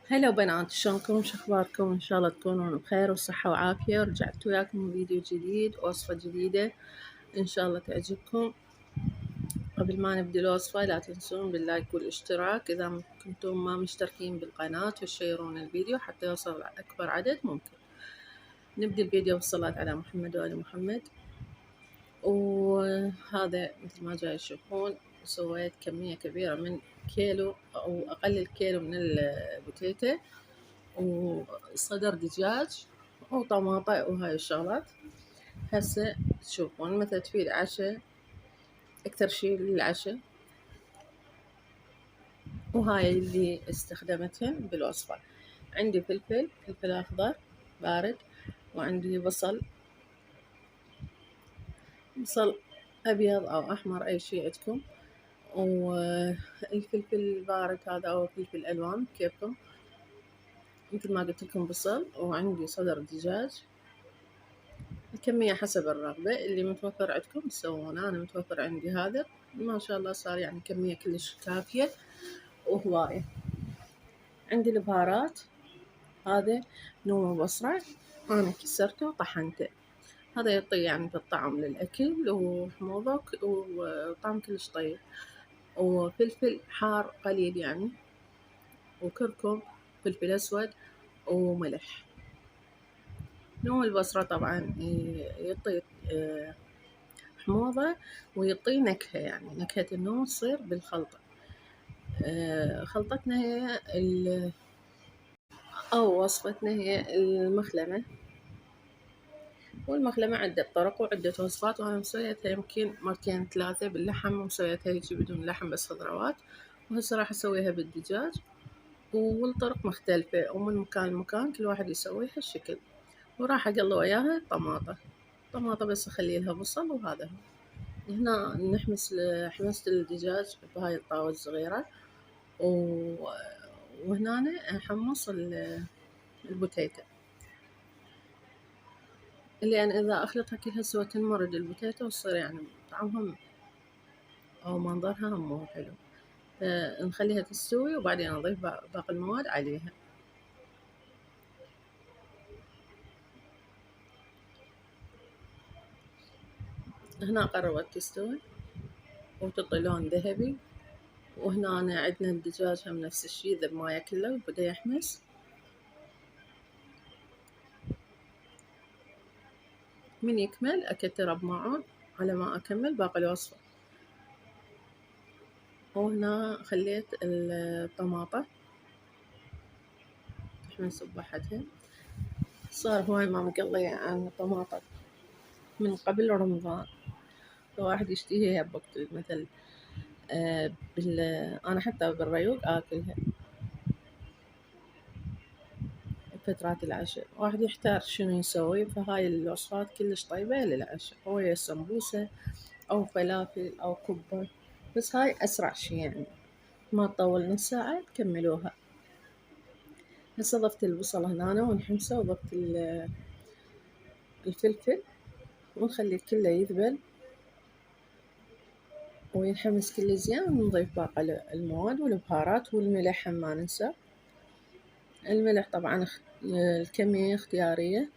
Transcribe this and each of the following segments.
هلا بنات، شلونكم؟ شو اخباركم؟ ان شاء الله تكونون بخير وصحة وعافية. رجعت وياكم فيديو جديد، وصفة جديدة ان شاء الله تعجبكم. قبل ما نبدي الوصفة لا تنسون باللايك والاشتراك اذا كنتم ما مشتركين بالقناة، وتشيرون الفيديو حتى يوصل اكبر عدد ممكن. نبدي الفيديو بالصلاة على محمد وآل محمد. وهذا مثل ما جاي تشوفون سويت كمية كبيرة من كيلو او اقل الكيلو من البوتيتو، وصدر دجاج وطماطة وهاي الشغلات. هسه تشوفون مثل تفيد عشاء، أكثر شي للعشاء. وهاي اللي استخدمتهن بالوصفة. عندي فلفل أخضر بارد، وعندي بصل أبيض أو أحمر أي شي عندكم، والفلفل البارد هذا أو فلفل ألوان كيفكم مثل ما قلت لكم. بصل، وعندي صدر دجاج. الكمية حسب الرغبة، اللي متوفر عندكم تسوونه. أنا متوفر عندي هذا ما شاء الله، صار يعني كمية كلش كافية وهواية. عندي البهارات، هذا نوم وبصرة أنا كسرته وطحنته، هذا يعطي يعني بالطعم للأكل وحموضة وطعم كلش طيب. وفلفل حار قليل يعني، وكركم، فلفل أسود، وملح. نوم البصرة طبعا يعطي حموضة، ويعطي نكهة، يعني نكهة النوم تصير بالخلطة. خلطتنا هي أو وصفتنا هي المخلمة. والمخلمة عدة طرق وعدة وصفات، وأنا مسويتها يمكن مرتين ثلاثة باللحم، ومسويتها هيجي بدون لحم بس خضروات، وهسه راح أسويها بالدجاج. والطرق مختلفة ومن مكان لمكان كل واحد يسوي هالشكل. وراح أقلي وياها طماطة بس أخلي لها بصل. وهذا هو. هنا حمست الدجاج بهاي الطاوة الصغيرة، وهنا أحمص البوتيتو، لأن إذا أخلطها كلها سوا تنمرد البوتيتو وتصير يعني طعمها أو منظرها مو حلو. فنخليها تستوي وبعدين نضيف باقي المواد عليها. هنا قربت تستوي وتعطي لون ذهبي. وهنا عندنا الدجاج هم نفس الشي، ذب مايه كله وبدا يحمس. من يكمل أكتره بماعون على ما أكمل باقي الوصفة. وهنا خليت الطماطة تحمس بوحدها. صار هواي ما مقلية عن الطماطة من قبل رمضان، فواحد يشتهيها بوقت مثل أنا حتى بالريوق آكلها فترات العشاء. واحد يحتار شنو يسوي، فهاي الوصفات كلش طيبة للعشاء، أو يا سمبوسة أو فلافل أو كبة. بس هاي أسرع شي يعني، ما تطول نص ساعة تكملوها. هسه ضفت البصل هنا ونحمسه، وضفت الفلفل، ونخليه كله يذبل وينحمس كله زين. ونضيف باقي المواد والبهارات والملح هم ما ننسى. الملح طبعا الكمية اختيارية.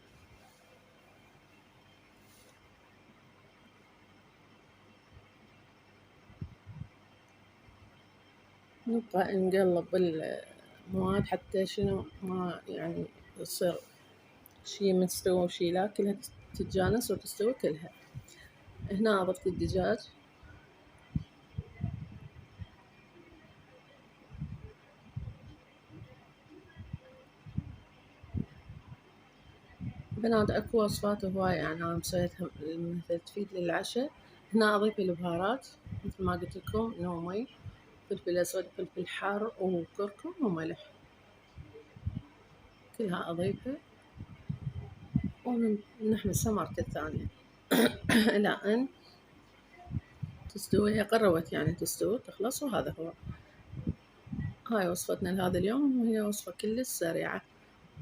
نبقى نقلب المواد حتى شنو ما يعني تصير شي مستوي وشي لا، كلها تتجانس وتستوي كلها. هنا ضفت الدجاج، بنات اكو وصفات هواية يعني أنا مسويتها مثل تفيد للعشاء. هنا أضيف البهارات مثل ما قلت لكم، نومي، فلفل أسود، فلفل حار، وكركم، وملح، كلها أضيفها ونحمسها مرة ثانية إلى أن تستوي. هي قربت يعني تستوي تخلص. وهذا هو، هاي وصفتنا لهذا اليوم، وهي وصفة كلش سريعة.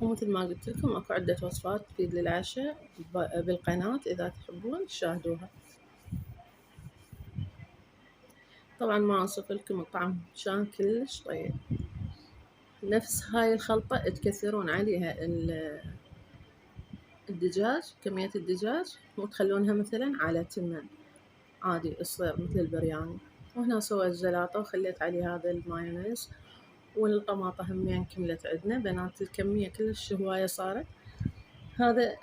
ومثل ما قلت لكم اكو عدة وصفات تفيد للعشاء بالقناة، إذا تحبون تشاهدوها. طبعا ما أوصف لكم الطعم كان كلش طيب. نفس هاي الخلطة تكثرون عليها الدجاج، كمية الدجاج، وتخلونها مثلا على تمن عادي تصير مثل البرياني. وهنا سويت زلاطة وخليت عليه هذا المايونيز، والطماطة همين كملت عندنا بنات، الكمية كلش هواية صارت. هذا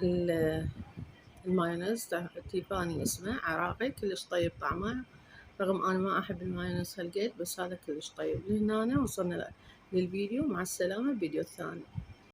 المايونيز تيفاني اسمه، عراقي كلش طيب طعمه، رغم أنا ما أحب المايونيز هالقد، بس هذا كلش طيب. لهنا وصلنا للفيديو، مع السلامة، الفيديو الثاني.